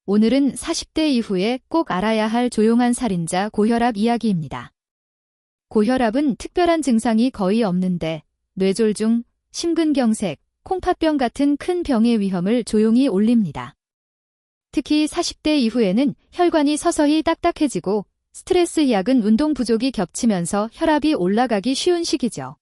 오늘은 40대 이후에 꼭 알아야 할 조용한 살인자 고혈압 이야기입니다. 고혈압은 특별한 증상이 거의 없는데 뇌졸중, 심근경색, 콩팥병 같은 큰 병의 위험을 조용히 올립니다. 특히 40대 이후에는 혈관이 서서히 딱딱해지고 스트레스, 야근, 운동 부족이 겹치면서 혈압이 올라가기 쉬운 시기죠.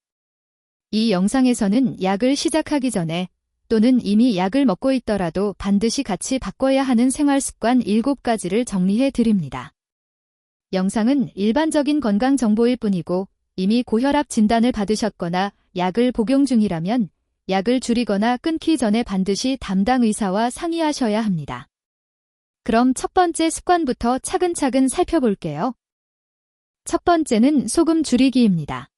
이 영상에서는 약을 시작하기 전에 또는 이미 약을 먹고 있더라도 반드시 같이 바꿔야 하는 생활습관 7가지를 정리해 드립니다. 영상은 일반적인 건강 정보일 뿐이고 이미 고혈압 진단을 받으셨거나 약을 복용 중이라면 약을 줄이거나 끊기 전에 반드시 담당 의사와 상의하셔야 합니다. 그럼 첫 번째 습관부터 차근차근 살펴볼게요. 첫 번째는 소금 줄이기입니다.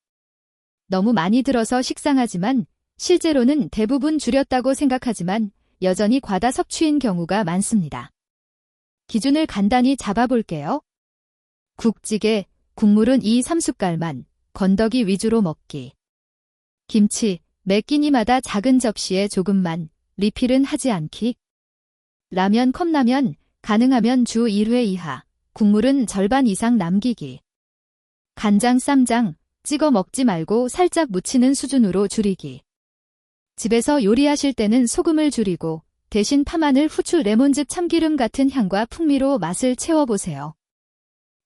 너무 많이 들어서 식상하지만 실제로는 대부분 줄였다고 생각하지만 여전히 과다 섭취인 경우가 많습니다. 기준을 간단히 잡아볼게요. 국찌개, 국물은 2~3숟갈만, 건더기 위주로 먹기. 김치, 매 끼니마다 작은 접시에 조금만, 리필은 하지 않기. 라면, 컵라면, 가능하면 주 1회 이하, 국물은 절반 이상 남기기. 간장, 쌈장, 찍어 먹지 말고 살짝 묻히는 수준으로 줄이기. 집에서 요리하실 때는 소금을 줄이고 대신 파마늘, 후추, 레몬즙, 참기름 같은 향과 풍미로 맛을 채워보세요.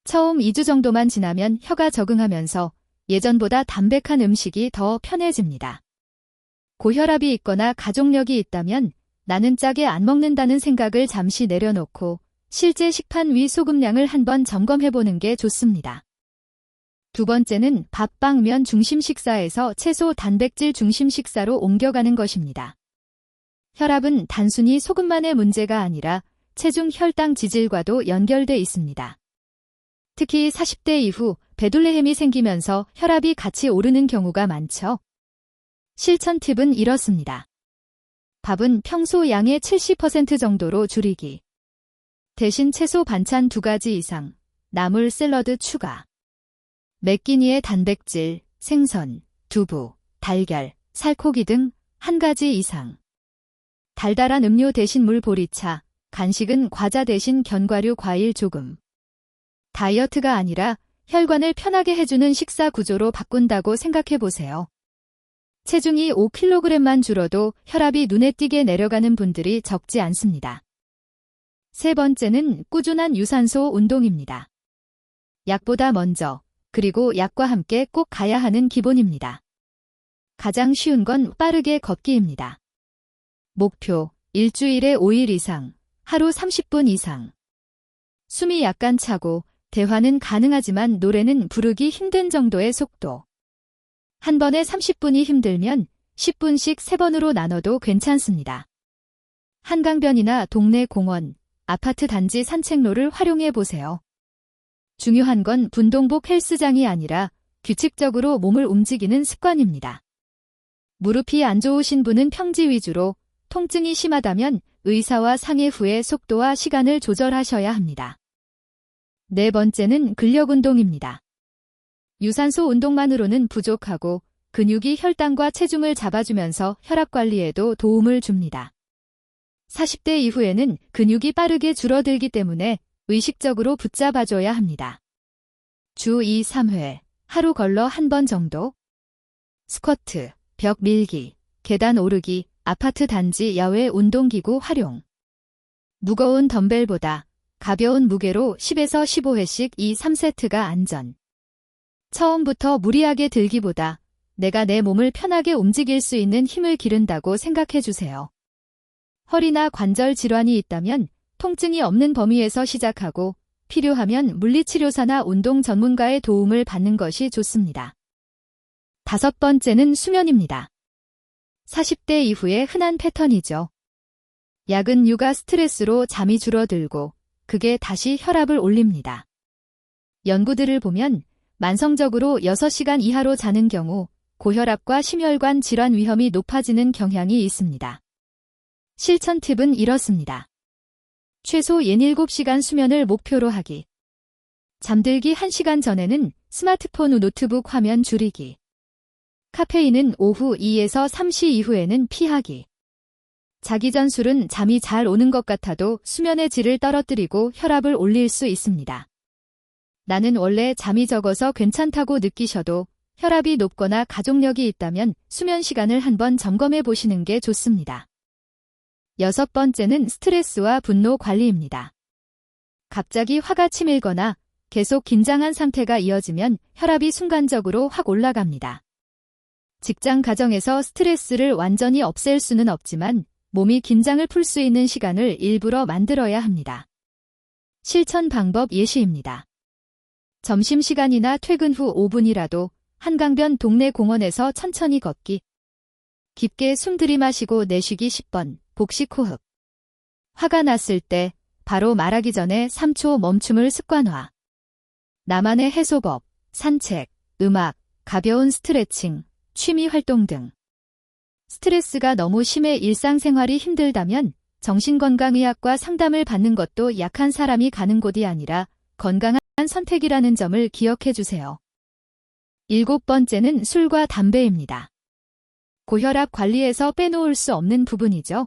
처음 2주 정도만 지나면 혀가 적응하면서 예전보다 담백한 음식이 더 편해집니다. 고혈압이 있거나 가족력이 있다면 나는 짜게 안 먹는다는 생각을 잠시 내려놓고 실제 식판 위 소금량을 한번 점검해보는 게 좋습니다. 두 번째는 밥, 빵, 면 중심 식사에서 채소, 단백질 중심 식사로 옮겨가는 것입니다. 혈압은 단순히 소금만의 문제가 아니라 체중, 혈당, 지질과도 연결돼 있습니다. 특히 40대 이후 배둘레헴이 생기면서 혈압이 같이 오르는 경우가 많죠. 실천 팁은 이렇습니다. 밥은 평소 양의 70% 정도로 줄이기. 대신 채소 반찬 2가지 이상, 나물 샐러드 추가. 매 끼니의 단백질, 생선, 두부, 달걀, 살코기 등 1가지 이상. 달달한 음료 대신 물, 보리차, 간식은 과자 대신 견과류, 과일 조금. 다이어트가 아니라 혈관을 편하게 해주는 식사 구조로 바꾼다고 생각해보세요. 체중이 5kg만 줄어도 혈압이 눈에 띄게 내려가는 분들이 적지 않습니다. 세 번째는 꾸준한 유산소 운동입니다. 약보다 먼저, 그리고 약과 함께 꼭 가야 하는 기본입니다. 가장 쉬운 건 빠르게 걷기입니다. 목표, 일주일에 5일 이상, 하루 30분 이상. 숨이 약간 차고 대화는 가능하지만 노래는 부르기 힘든 정도의 속도. 한 번에 30분이 힘들면 10분씩 3번으로 나눠도 괜찮습니다. 한강변이나 동네 공원, 아파트 단지 산책로를 활용해 보세요. 중요한 건 분동복 헬스장이 아니라 규칙적으로 몸을 움직이는 습관입니다. 무릎이 안 좋으신 분은 평지 위주로, 통증이 심하다면 의사와 상의 후에 속도와 시간을 조절하셔야 합니다. 네 번째는 근력 운동입니다. 유산소 운동만으로는 부족하고 근육이 혈당과 체중을 잡아주면서 혈압 관리에도 도움을 줍니다. 40대 이후에는 근육이 빠르게 줄어들기 때문에 의식적으로 붙잡아줘야 합니다. 주 2~3회, 하루 걸러 1번 정도. 스쿼트, 벽 밀기, 계단 오르기, 아파트 단지 야외 운동기구 활용. 무거운 덤벨보다 가벼운 무게로 10에서 15회씩 2~3세트가 안전. 처음부터 무리하게 들기보다 내가 내 몸을 편하게 움직일 수 있는 힘을 기른다고 생각해주세요. 허리나 관절 질환이 있다면 통증이 없는 범위에서 시작하고 필요하면 물리치료사나 운동 전문가의 도움을 받는 것이 좋습니다. 다섯 번째는 수면입니다. 40대 이후의 흔한 패턴이죠. 야근, 육아, 스트레스로 잠이 줄어들고 그게 다시 혈압을 올립니다. 연구들을 보면 만성적으로 6시간 이하로 자는 경우 고혈압과 심혈관 질환 위험이 높아지는 경향이 있습니다. 실천 팁은 이렇습니다. 최소 7시간 수면을 목표로 하기. 잠들기 1시간 전에는 스마트폰 후 노트북 화면 줄이기. 카페인은 오후 2에서 3시 이후에는 피하기. 자기 전 술은 잠이 잘 오는 것 같아도 수면의 질을 떨어뜨리고 혈압을 올릴 수 있습니다. 나는 원래 잠이 적어서 괜찮다고 느끼셔도 혈압이 높거나 가족력이 있다면 수면 시간을 한번 점검해 보시는 게 좋습니다. 6번째는 스트레스와 분노 관리입니다. 갑자기 화가 치밀거나 계속 긴장한 상태가 이어지면 혈압이 순간적으로 확 올라갑니다. 직장 가정에서 스트레스를 완전히 없앨 수는 없지만 몸이 긴장을 풀 수 있는 시간을 일부러 만들어야 합니다. 실천 방법 예시입니다. 점심시간이나 퇴근 후 5분이라도 한강변 동네 공원에서 천천히 걷기. 깊게 숨 들이마시고 내쉬기 10번, 복식 호흡. 화가 났을 때 바로 말하기 전에 3초 멈춤을 습관화. 나만의 해소법, 산책, 음악, 가벼운 스트레칭, 취미 활동 등. 스트레스가 너무 심해 일상생활이 힘들다면 정신건강의학과 상담을 받는 것도 약한 사람이 가는 곳이 아니라 건강한 선택이라는 점을 기억해 주세요. 7번째는 술과 담배입니다. 고혈압 관리에서 빼놓을 수 없는 부분이죠.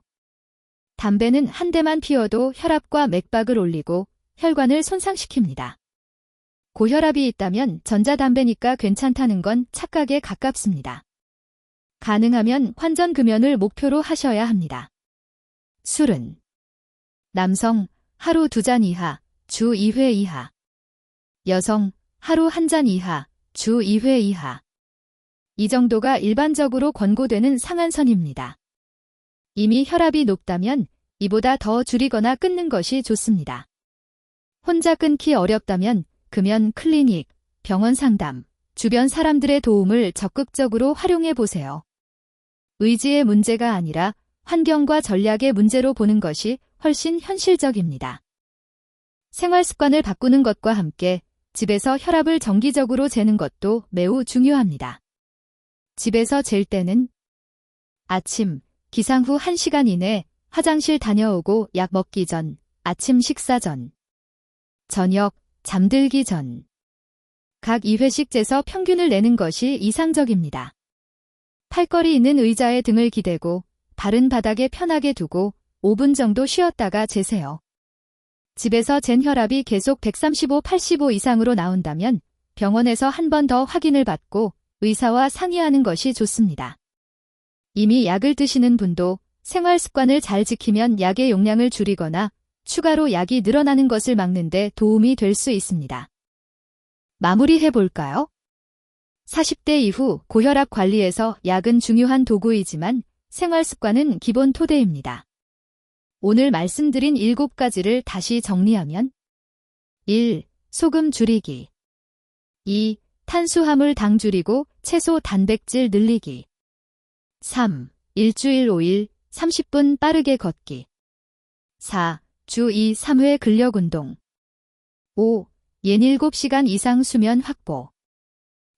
담배는 한 대만 피워도 혈압과 맥박을 올리고 혈관을 손상시킵니다. 고혈압이 있다면 전자담배니까 괜찮다는 건 착각에 가깝습니다. 가능하면 환전금연을 목표로 하셔야 합니다. 술은 남성 하루 2잔 이하, 주 2회 이하. 여성 하루 1잔 이하, 주 2회 이하. 이 정도가 일반적으로 권고되는 상한선입니다. 이미 혈압이 높다면 이보다 더 줄이거나 끊는 것이 좋습니다. 혼자 끊기 어렵다면 금연 클리닉, 병원 상담, 주변 사람들의 도움을 적극적으로 활용해 보세요. 의지의 문제가 아니라 환경과 전략의 문제로 보는 것이 훨씬 현실적입니다. 생활 습관을 바꾸는 것과 함께 집에서 혈압을 정기적으로 재는 것도 매우 중요합니다. 집에서 잴 때는 아침, 기상 후 1시간 이내 화장실 다녀오고 약 먹기 전, 아침 식사 전, 저녁, 잠들기 전. 각 2회씩 재서 평균을 내는 것이 이상적입니다. 팔걸이 있는 의자에 등을 기대고 발은 바닥에 편하게 두고 5분 정도 쉬었다가 재세요. 집에서 잰 혈압이 계속 135/85 이상으로 나온다면 병원에서 한 번 더 확인을 받고 의사와 상의하는 것이 좋습니다. 이미 약을 드시는 분도 생활 습관을 잘 지키면 약의 용량을 줄이거나 추가로 약이 늘어나는 것을 막는 데 도움이 될 수 있습니다. 마무리해 볼까요? 40대 이후 고혈압 관리에서 약은 중요한 도구이지만 생활 습관은 기본 토대입니다. 오늘 말씀드린 7가지를 다시 정리하면 1. 소금 줄이기 2. 탄수화물 당 줄이고 채소 단백질 늘리기 3. 일주일 5일 30분 빠르게 걷기 4. 주 2, 3회 근력 운동 5. 연 7시간 이상 수면 확보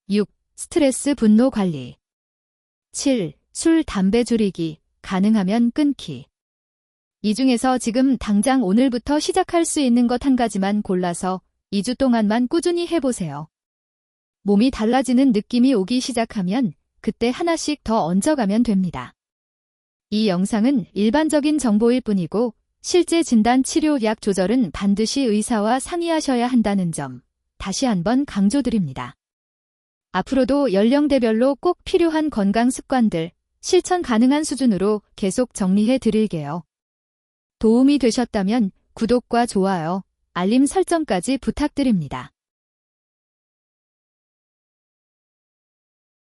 6. 스트레스 분노 관리 7. 술, 담배 줄이기, 가능하면 끊기. 이 중에서 지금 당장 오늘부터 시작할 수 있는 것 한 가지만 골라서 2주 동안만 꾸준히 해보세요. 몸이 달라지는 느낌이 오기 시작하면 그때 하나씩 더 얹어가면 됩니다. 이 영상은 일반적인 정보일 뿐이고 실제 진단 치료 약 조절은 반드시 의사와 상의하셔야 한다는 점 다시 한번 강조드립니다. 앞으로도 연령대별로 꼭 필요한 건강 습관들 실천 가능한 수준으로 계속 정리해 드릴게요. 도움이 되셨다면 구독과 좋아요, 알림 설정까지 부탁드립니다.